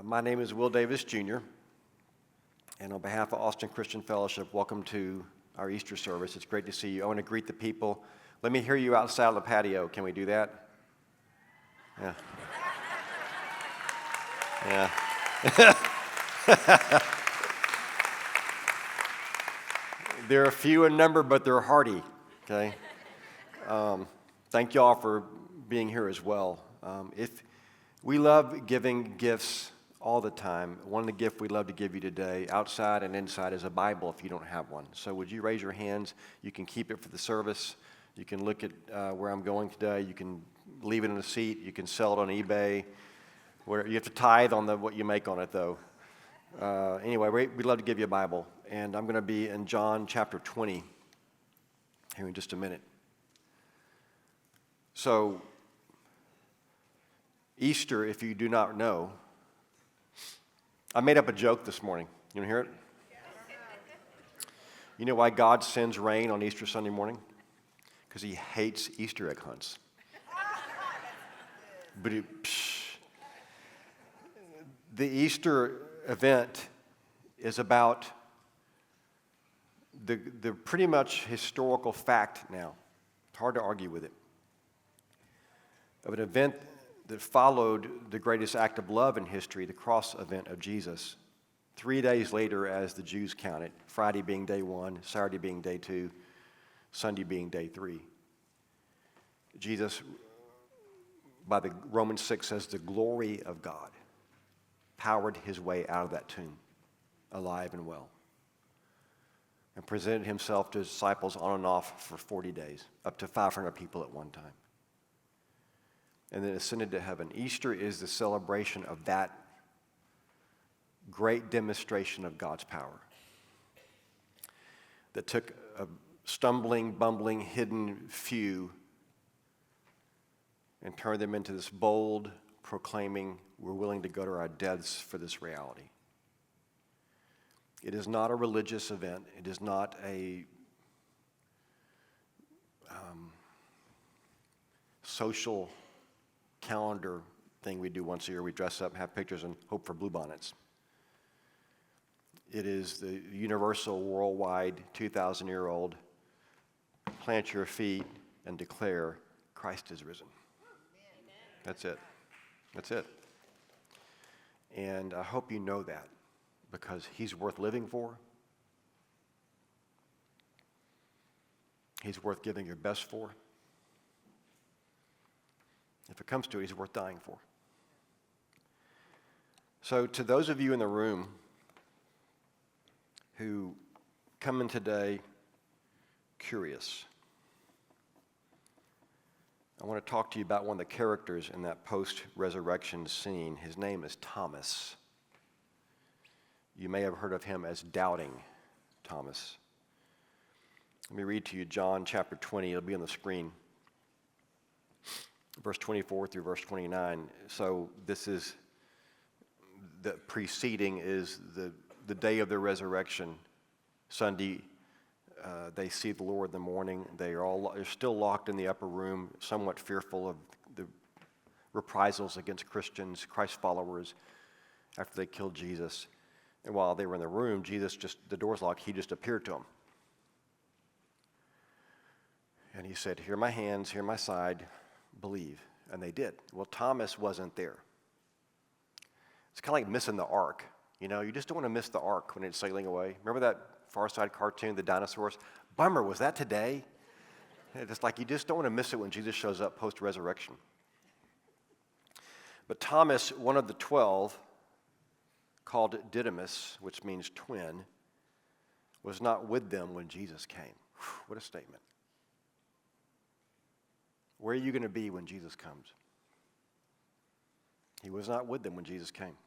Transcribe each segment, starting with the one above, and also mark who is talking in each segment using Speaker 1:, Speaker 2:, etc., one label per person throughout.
Speaker 1: My name is Will Davis Jr., and on behalf of Austin Christian Fellowship, welcome to our Easter service. It's great to see you. I want to greet the people. Let me hear you outside of the patio. Can we do that? Yeah. Yeah. They're few in number, but they're hearty, okay? Thank you all for being here as well. If we love giving gifts all the time, one of the gifts we'd love to give you today, outside and inside, is a Bible if you don't have one. So would you raise your hands? You can keep it for the service. You can look at where I'm going today. You can leave it in a seat. You can sell it on eBay. You have to tithe on what you make on it, though. Anyway, we'd love to give you a Bible. And I'm going to be in John chapter 20 here in just a minute. So, Easter, if you do not know, I made up a joke this morning. You want to hear it? You know why God sends rain on Easter Sunday morning? Because he hates Easter egg hunts. But the Easter event is about the pretty much historical fact now. It's hard to argue with it. Of an event that followed the greatest act of love in history, the cross event of Jesus. 3 days later, as the Jews counted, Friday being day 1, Saturday being day 2, Sunday being day 3. Jesus, by the Romans 6 says, the glory of God powered his way out of that tomb, alive and well, and presented himself to his disciples on and off for 40 days, up to 500 people at one time. And then ascended to heaven. Easter is the celebration of that great demonstration of God's power that took a stumbling, bumbling, hidden few and turned them into this bold, proclaiming, we're willing to go to our deaths for this reality. It is not a religious event. It is not a social calendar thing we do once a year. We dress up, have pictures, and hope for bluebonnets. It is the universal, worldwide, 2,000-year-old, plant your feet and declare Christ is risen. That's it. That's it. And I hope you know that, because he's worth living for. He's worth giving your best for. If it comes to it, he's worth dying for. So to those of you in the room who come in today curious, I want to talk to you about one of the characters in that post-resurrection scene. His name is Thomas. You may have heard of him as Doubting Thomas. Let me read to you John chapter 20. It'll be on the screen. Verse 24 through verse 29. So this is, the preceding is the day of the resurrection. Sunday, they see the Lord in the morning. They're still locked in the upper room, somewhat fearful of the reprisals against Christians, Christ followers, after they killed Jesus. And while they were in the room, the door's locked, he just appeared to them. And he said, here are my hands, here my side, believe. And they did. Well, Thomas wasn't there. It's kind of like missing the ark. You know, you just don't want to miss the ark when it's sailing away. Remember that Far Side cartoon, the dinosaurs? Bummer, was that today? It's like you just don't want to miss it when Jesus shows up post-resurrection. But Thomas, one of the 12, called Didymus, which means twin, was not with them when Jesus came. Whew, what a statement. Where are you going to be when Jesus comes? He was not with them when Jesus came.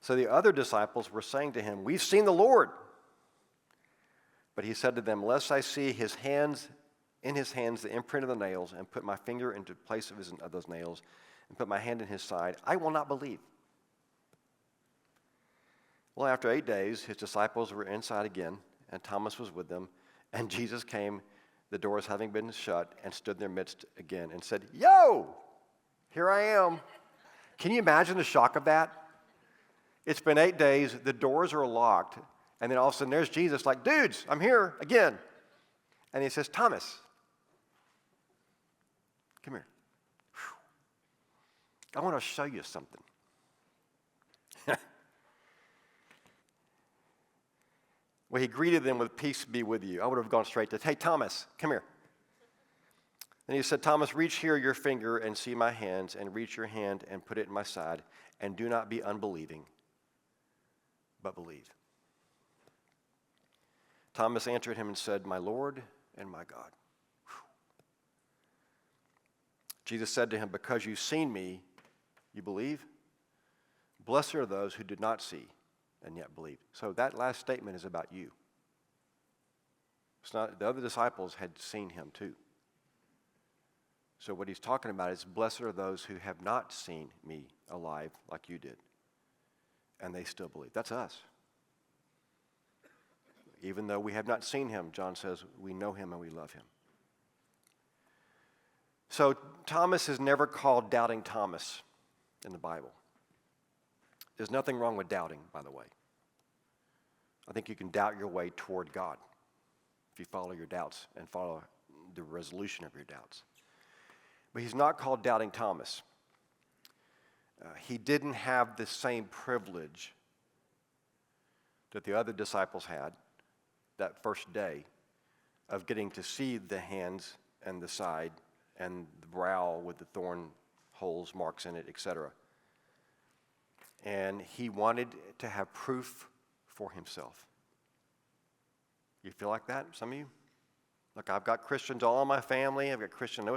Speaker 1: So the other disciples were saying to him, we've seen the Lord. But he said to them, lest I see in his hands the imprint of the nails, and put my finger into place of those nails, and put my hand in his side, I will not believe. Well, after 8 days, his disciples were inside again, and Thomas was with them, and Jesus came, the doors having been shut, and stood in their midst again, and said, yo, here I am. Can you imagine the shock of that? It's been 8 days, the doors are locked, and then all of a sudden there's Jesus like, dudes, I'm here again. And he says, Thomas, come here. Whew. I want to show you something. Well, he greeted them with, peace be with you. I would have gone straight to, hey, Thomas, come here. And he said, Thomas, reach here your finger and see my hands, and reach your hand and put it in my side, and do not be unbelieving, but believe. Thomas answered him and said, my Lord and my God. Whew. Jesus said to him, because you've seen me, you believe? Blessed are those who did not see and yet believe. So that last statement is about you. It's not, the other disciples had seen him too. So what he's talking about is, blessed are those who have not seen me alive like you did, and they still believe. That's us. Even though we have not seen him, John says, we know him and we love him. So Thomas is never called Doubting Thomas in the Bible. There's nothing wrong with doubting, by the way. I think you can doubt your way toward God if you follow your doubts and follow the resolution of your doubts. But he's not called Doubting Thomas. He didn't have the same privilege that the other disciples had that first day of getting to see the hands and the side and the brow with the thorn holes, marks in it, etc. And he wanted to have proof for himself. You feel like that, some of you? Look, I've got Christians all in my family. I've got Christians,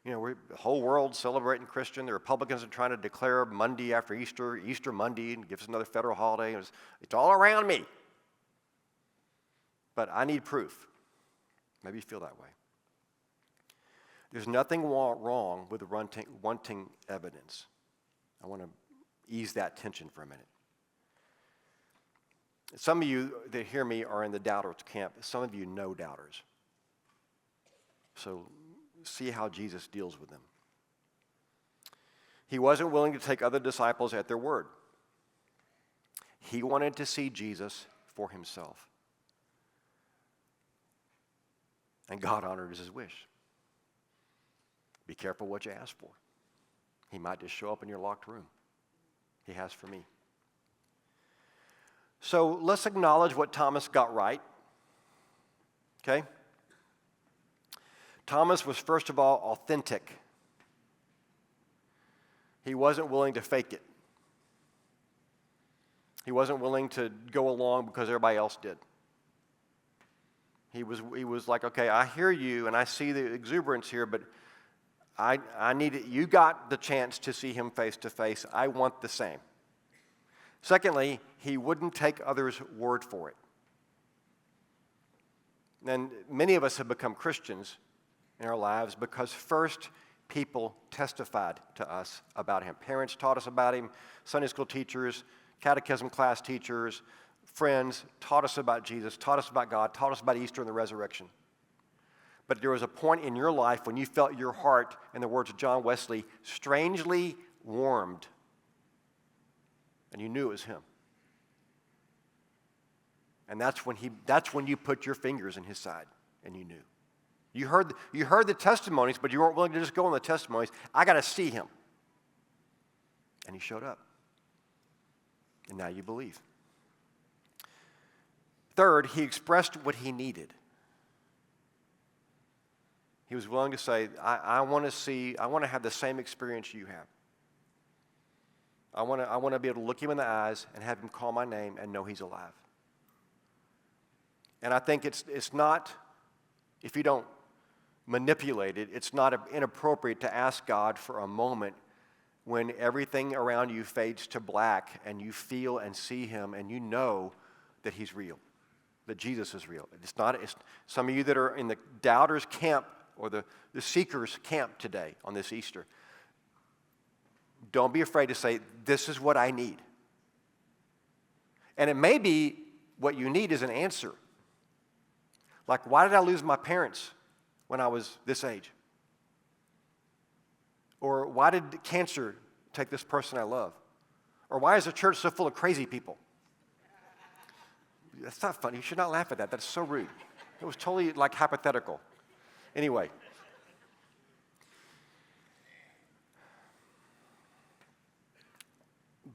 Speaker 1: we're the whole world celebrating Christian. The Republicans are trying to declare Monday after Easter, Easter Monday, and give us another federal holiday. It's all around me. But I need proof. Maybe you feel that way. There's nothing wrong with wanting evidence. I want to ease that tension for a minute. Some of you that hear me are in the doubters camp. Some of you know doubters. So see how Jesus deals with them. He wasn't willing to take other disciples at their word. He wanted to see Jesus for himself. And God honored his wish. Be careful what you ask for. He might just show up in your locked room. He has for me. So let's acknowledge what Thomas got right. Okay? Thomas was, first of all, authentic. He wasn't willing to fake it. He wasn't willing to go along because everybody else did. He was like, okay, I hear you and I see the exuberance here, but I need it. You got the chance to see him face to face. I want the same. Secondly, he wouldn't take others' word for it. And many of us have become Christians in our lives because first people testified to us about him. Parents taught us about him, Sunday school teachers, catechism class teachers, friends taught us about Jesus, taught us about God, taught us about Easter and the resurrection. But there was a point in your life when you felt your heart, in the words of John Wesley, strangely warmed. And you knew it was him. And that's when you put your fingers in his side and you knew. You heard the testimonies, but you weren't willing to just go on the testimonies. I got to see him. And he showed up. And now you believe. Third, he expressed what he needed. He was willing to say, I want to have the same experience you have. I want to be able to look him in the eyes and have him call my name and know he's alive. And I think it's not, if you don't manipulate it, it's not inappropriate to ask God for a moment when everything around you fades to black and you feel and see him and you know that he's real, that Jesus is real. It's some of you that are in the doubters camp or the seekers camp today on this Easter, don't be afraid to say, this is what I need. And it may be what you need is an answer. Like, why did I lose my parents when I was this age? Or why did cancer take this person I love? Or why is the church so full of crazy people? That's not funny. You should not laugh at that. That's so rude. It was totally like hypothetical. Anyway.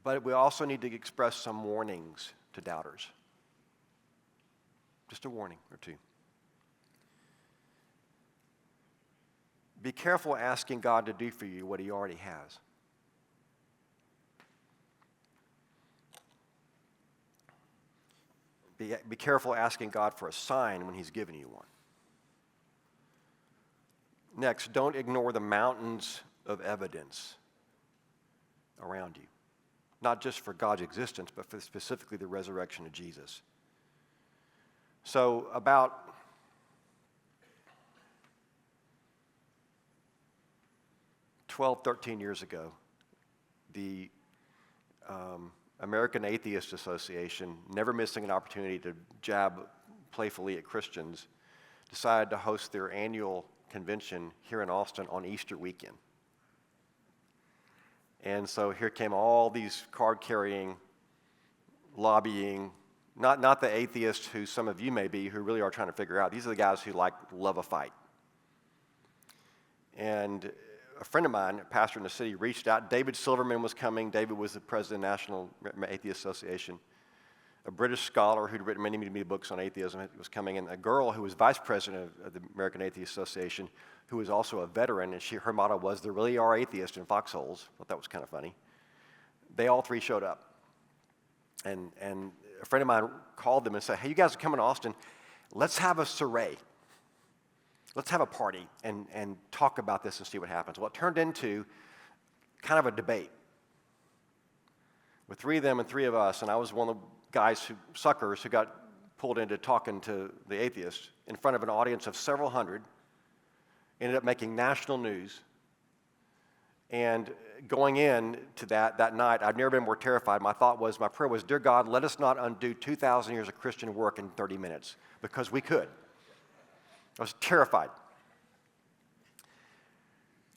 Speaker 1: But we also need to express some warnings to doubters. Just a warning or two. Be careful asking God to do for you what he already has. Be careful asking God for a sign when he's given you one. Next, don't ignore the mountains of evidence around you. Not just for God's existence, but for specifically the resurrection of Jesus. So about 12, 13 years ago, the American Atheist Association, never missing an opportunity to jab playfully at Christians, decided to host their annual convention here in Austin on Easter weekend. And so here came all these card-carrying, lobbying, not the atheists who some of you may be, who really are trying to figure out. These are the guys who love a fight. And a friend of mine, a pastor in the city, reached out. David Silverman was coming. David was the president of the National Atheist Association. A British scholar who'd written many, many books on atheism was coming, and a girl who was vice president of the American Atheist Association, who was also a veteran, and her motto was, "There really are atheists in foxholes." I thought that was kind of funny. They all three showed up. And a friend of mine called them and said, "Hey, you guys are coming to Austin. Let's have a soiree. Let's have a party and talk about this and see what happens." Well, it turned into kind of a debate with three of them and three of us, and I was one of the suckers who got pulled into talking to the atheists in front of an audience of several hundred, ended up making national news. And going in to that night, I'd never been more terrified. My prayer was, "Dear God, let us not undo 2,000 years of Christian work in 30 minutes," because we could. I was terrified.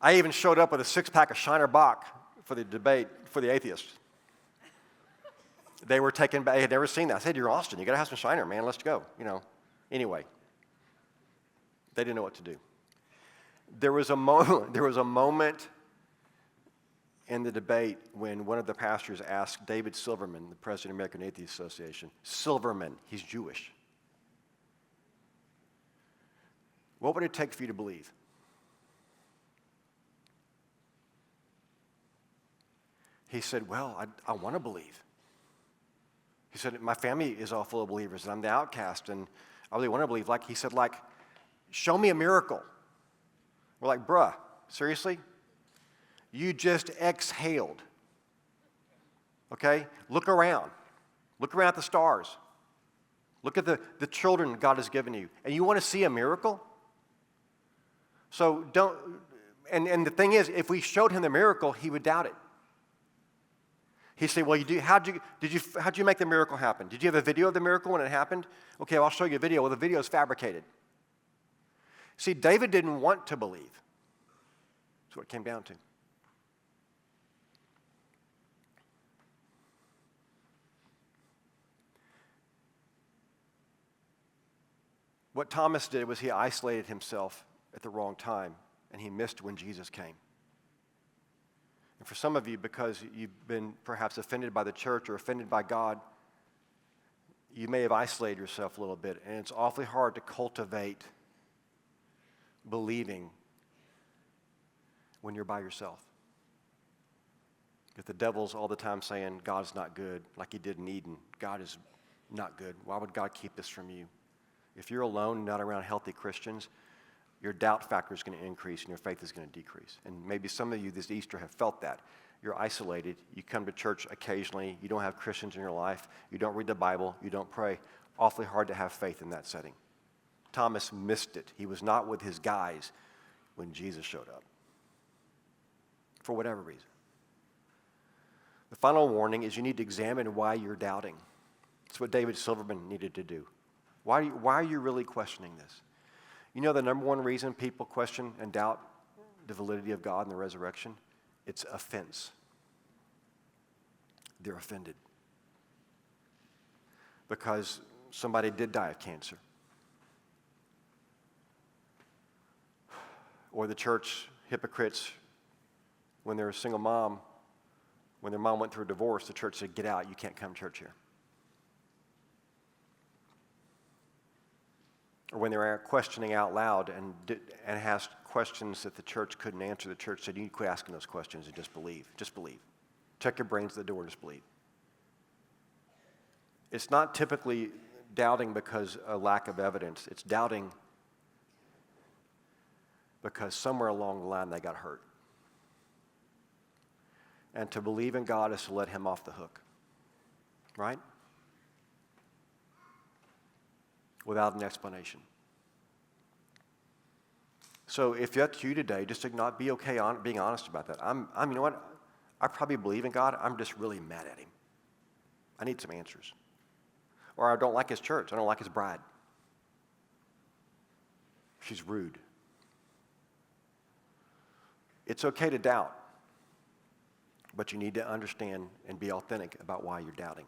Speaker 1: I even showed up with a 6-pack of Shiner Bock for the debate for the atheists. They were taken back. They had never seen that. I said, "You're Austin. You got to have some Shiner, man. Let's go." Anyway, they didn't know what to do. There was a moment in the debate when one of the pastors asked David Silverman, the president of the American Atheist Association, Silverman, he's Jewish, "What would it take for you to believe?" He said, "Well, I want to believe." He said, "My family is all full of believers, and I'm the outcast, and I really want to believe." He said, "Show me a miracle." We're like, "Bruh, seriously? You just exhaled. Okay? Look around. Look around at the stars. Look at the children God has given you. And you want to see a miracle?" So and the thing is, if we showed him the miracle, he would doubt it. He'd say, "Well, how'd you make the miracle happen? Did you have a video of the miracle when it happened?" "Okay, well, I'll show you a video." "Well, the video is fabricated." See, David didn't want to believe. That's what it came down to. What Thomas did was he isolated himself at the wrong time, and he missed when Jesus came. And for some of you, because you've been perhaps offended by the church or offended by God, you may have isolated yourself a little bit, and it's awfully hard to cultivate believing when you're by yourself. If the devil's all the time saying God's not good, like he did in Eden, God is not good, why would God keep this from you? If you're alone and not around healthy Christians, your doubt factor is going to increase and your faith is going to decrease. And maybe some of you this Easter have felt that. You're isolated. You come to church occasionally. You don't have Christians in your life. You don't read the Bible. You don't pray. Awfully hard to have faith in that setting. Thomas missed it. He was not with his guys when Jesus showed up, for whatever reason. The final warning is you need to examine why you're doubting. That's what David Silverman needed to do. Why are you really questioning this? You know the number one reason people question and doubt the validity of God and the resurrection? It's offense. they're offended because somebody did die of cancer. Or the church hypocrites, when they're a single mom, when their mom went through a divorce, the church said, get out, you can't come to church here. Or when they're questioning out loud and asked questions that the church couldn't answer, the church said, you need to quit asking those questions and just believe. Just believe. Check your brains at the door and just believe. It's not typically doubting because of lack of evidence. It's doubting because somewhere along the line they got hurt. And to believe in God is to let him off the hook. Right? Without an explanation. So if that's you today, just to not be okay being honest about that. You know what? I probably believe in God. I'm just really mad at him. I need some answers. Or I don't like his church. I don't like his bride. She's rude. It's okay to doubt. But you need to understand and be authentic about why you're doubting.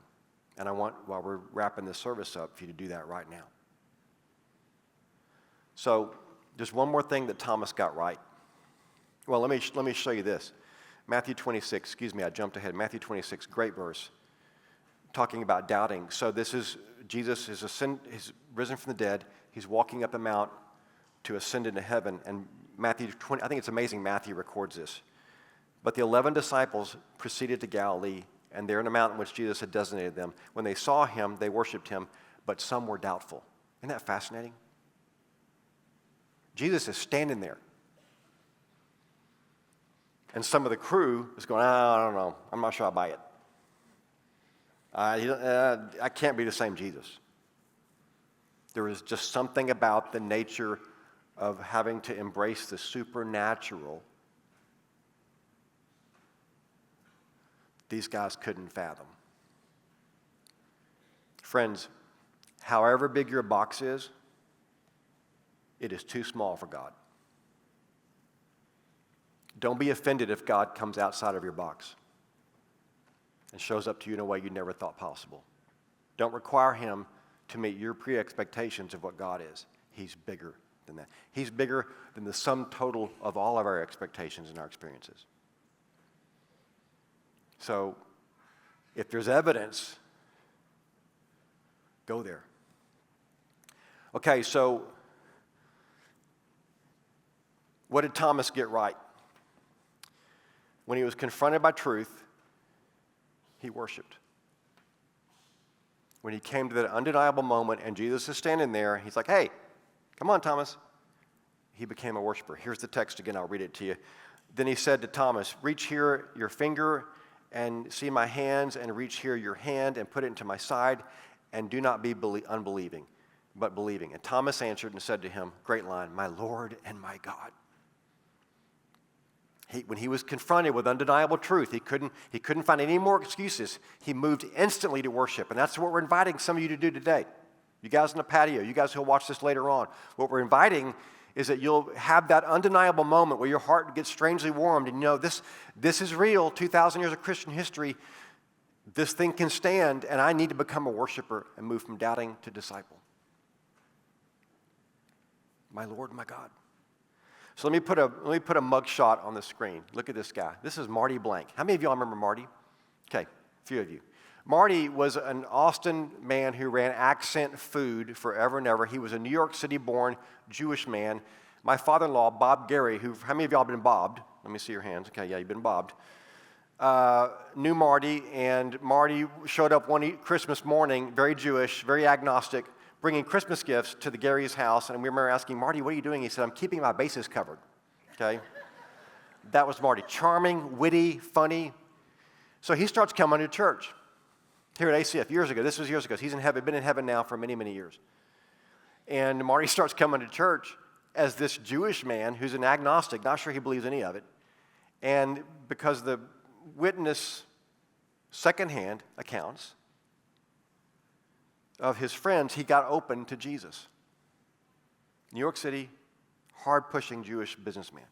Speaker 1: And I want, while we're wrapping this service up, for you to do that right now. So, there's one more thing that Thomas got right. Well, let me show you this. Matthew 26, I jumped ahead. Matthew 26, great verse, talking about doubting. So this is, Jesus he's risen from the dead. He's walking up the mount to ascend into heaven. And Matthew 20, I think it's amazing Matthew records this. But the 11 disciples proceeded to Galilee, and there in the mountain which Jesus had designated them. When they saw him, they worshiped him, but some were doubtful. Isn't that fascinating? Jesus is standing there. And some of the crew is going, I don't know. I'm not sure I buy it. I can't be the same Jesus. There is just something about the nature of having to embrace the supernatural these guys couldn't fathom. Friends, however big your box is, it is too small for God. Don't be offended if God comes outside of your box and shows up to you in a way you never thought possible. Don't require him to meet your pre-expectations of what God is. He's bigger than that. He's bigger than the sum total of all of our expectations and our experiences. So, if there's evidence, go there. Okay, so what did Thomas get right? When he was confronted by truth, he worshiped. When he came to that undeniable moment and Jesus is standing there, he's like, hey, come on, Thomas. He became a worshiper. Here's the text again. I'll read it to you. Then he said to Thomas, reach here your finger and see my hands, and reach here your hand and put it into my side, and do not be unbelieving, but believing. And Thomas answered and said to him, great line, my Lord and my God. When he was confronted with undeniable truth, he couldn't find any more excuses. He moved instantly to worship, and that's what we're inviting some of you to do today. You guys in the patio, you guys who'll watch this later on, what we're inviting is that you'll have that undeniable moment where your heart gets strangely warmed, and you know this is real. 2,000 years of Christian history, this thing can stand, and I need to become a worshiper and move from doubting to disciple. My Lord, my God. So let me put a mug shot on the screen. Look at this guy. This is Marty Blank. How many of y'all remember Marty? Okay, a few of you. Marty was an Austin man who ran Accent Food forever and ever. He was a New York City-born Jewish man. My father-in-law, Bob Gary, how many of y'all have been bobbed? Let me see your hands. Okay, yeah, you've been bobbed. Knew Marty, and Marty showed up one Christmas morning, very Jewish, very agnostic, bringing Christmas gifts to the Gary's house. And we remember asking, Marty, what are you doing? He said, I'm keeping my bases covered. Okay? That was Marty. Charming, witty, funny. So he starts coming to church here at ACF years ago. This was years ago. He's in heaven, been in heaven now for many, many years. And Marty starts coming to church as this Jewish man who's an agnostic, not sure he believes any of it. And because the witness secondhand accounts of his friends, he got open to Jesus. New York City, hard-pushing Jewish businessman.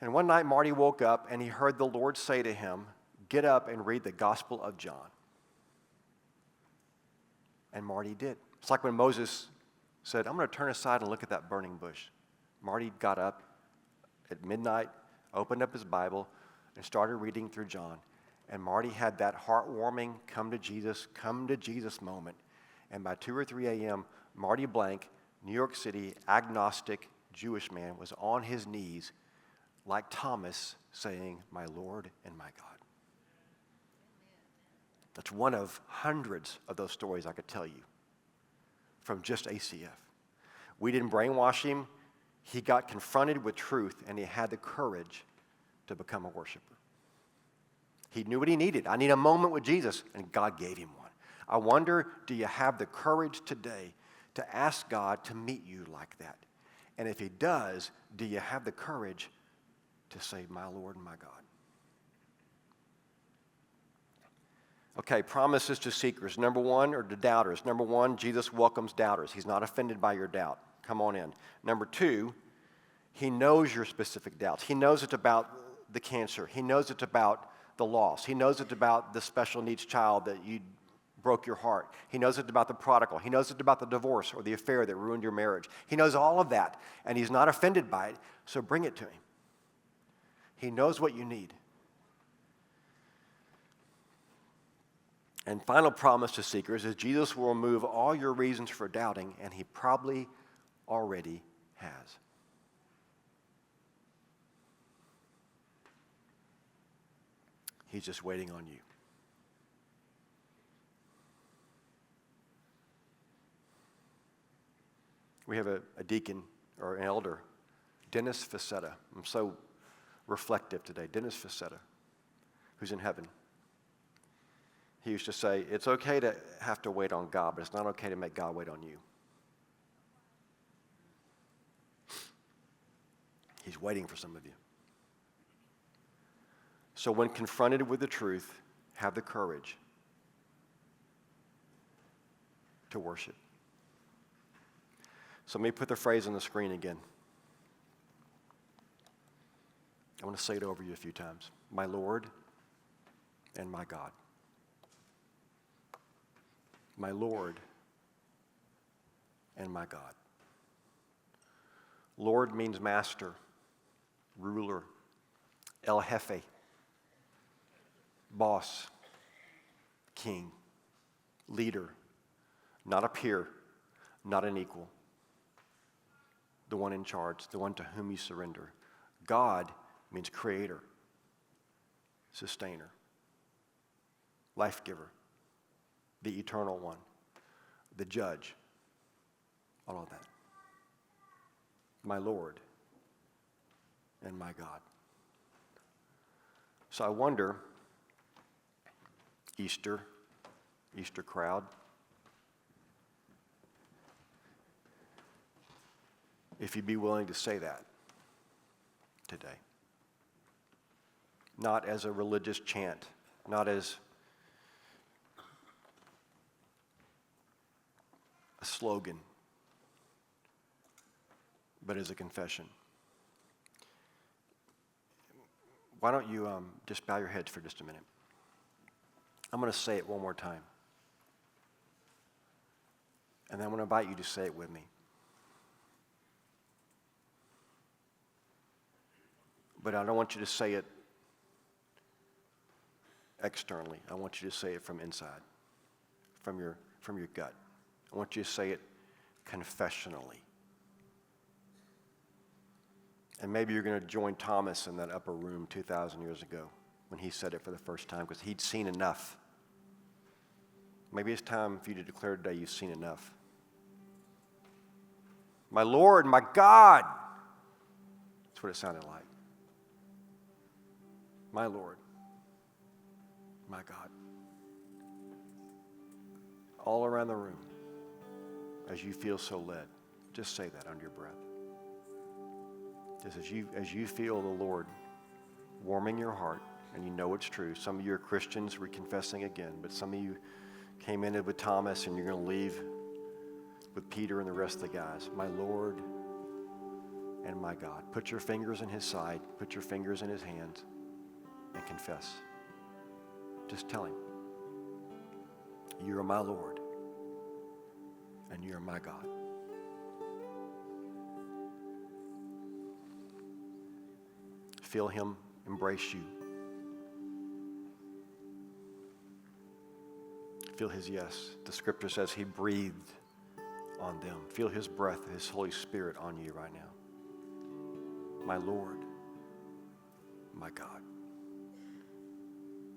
Speaker 1: And one night Marty woke up and he heard the Lord say to him, get up and read the Gospel of John. And Marty did. It's like when Moses said, I'm going to turn aside and look at that burning bush. Marty got up at midnight, opened up his Bible, and started reading through John. And Marty had that heartwarming come to Jesus moment. And by 2 or 3 a.m., Marty Blank, New York City, agnostic Jewish man, was on his knees like Thomas saying, my Lord and my God. That's one of hundreds of those stories I could tell you from just ACF. We didn't brainwash him. He got confronted with truth, and he had the courage to become a worshiper. He knew what he needed. I need a moment with Jesus, and God gave him one. I wonder, do you have the courage today to ask God to meet you like that? And if he does, do you have the courage to say, my Lord and my God? Okay, promises to seekers. Number one, or to doubters. Number one, Jesus welcomes doubters. He's not offended by your doubt. Come on in. Number two, he knows your specific doubts. He knows it's about the cancer. He knows it's about the loss. He knows it's about the special needs child that you broke your heart. He knows it's about the prodigal. He knows it's about the divorce or the affair that ruined your marriage. He knows all of that, and he's not offended by it, so bring it to him. He knows what you need. And final promise to seekers is Jesus will remove all your reasons for doubting, and he probably already has. He's just waiting on you. We have a deacon or an elder, Dennis Facetta. I'm so reflective today. Dennis Facetta, who's in heaven. He used to say, it's okay to have to wait on God, but it's not okay to make God wait on you. He's waiting for some of you. So when confronted with the truth, have the courage to worship. So let me put the phrase on the screen again. I want to say it over you a few times. My Lord and my God. My Lord and my God. Lord means master, ruler, El Jefe, boss, king, leader, not a peer, not an equal, the one in charge, the one to whom you surrender. God means creator, sustainer, life giver, the eternal one, the judge, all of that. My Lord and my God. So I wonder, Easter crowd, if you'd be willing to say that today. Not as a religious chant, not as a slogan, but as a confession. Why don't you just bow your heads for just a minute? I'm going to say it one more time. And then I'm going to invite you to say it with me. But I don't want you to say it externally. I want you to say it from inside, from your gut. I want you to say it confessionally. And maybe you're going to join Thomas in that upper room 2,000 years ago when he said it for the first time because he'd seen enough. Maybe it's time for you to declare today you've seen enough. My Lord, my God. That's what it sounded like. My Lord, my God. All around the room, as you feel so led, just say that under your breath. Just as you feel the Lord warming your heart, and you know it's true. Some of you are Christians reconfessing again, but some of you came in with Thomas, and you're going to leave with Peter and the rest of the guys. My Lord and my God. Put your fingers in his side. Put your fingers in his hands and confess. Just tell him, you are my Lord, and you are my God. Feel him embrace you. Feel his yes. The scripture says he breathed on them. Feel his breath, his Holy Spirit on you right now. My Lord, my God.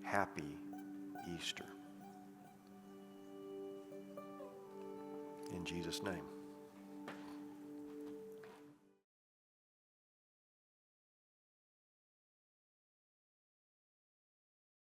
Speaker 1: Happy Easter. In Jesus' name.